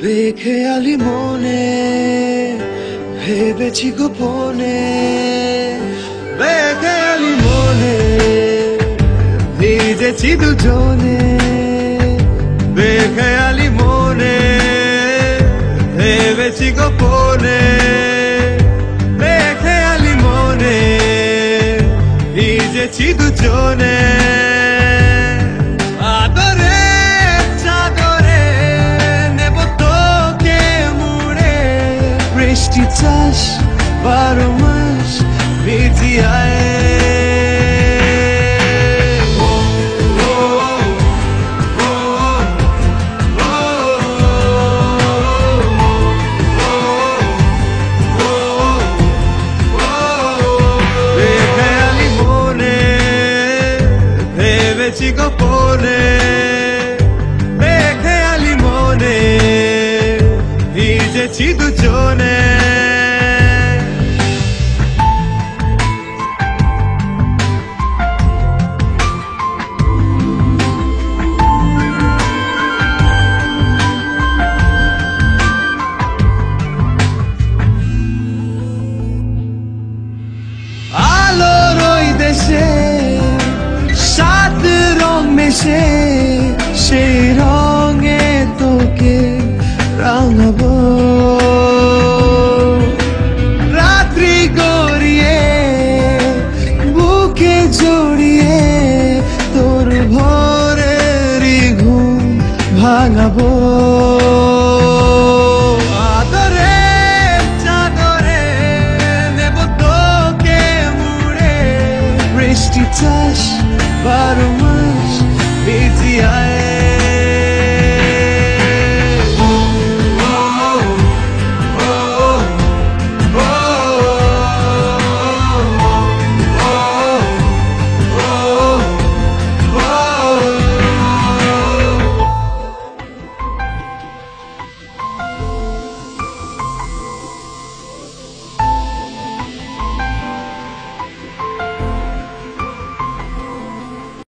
বেখেয়ালি মনে ভেবেছি গোপনে, বেখেয়ালি মনে ভিজেছি দুজনে, বেখেয়ালি মনে ভেবেছি গোপনে, বেখেয়ালি মনে ভিজেছি দুজনে। বৃষ্টি চাষ 12 মাস ভিজিয়ায়, বেখেয়ালি মনে ভেবেছি গোপনে, বেখেয়ালি মনে ভিজেছি দুজনে। আলোর ওই দেশে 7 রং মেশে, সেই রঙে তোকে রাঙাবো। রাত্রি গড়িয়ে বুকে জড়িয়ে তোর ভোরেরই ঘুম ভাঙাবো। আদরে চাদরে নেব তোকে মুড়ে, বৃষ্টি চাষ 12 মাস ভিজিয়ায়।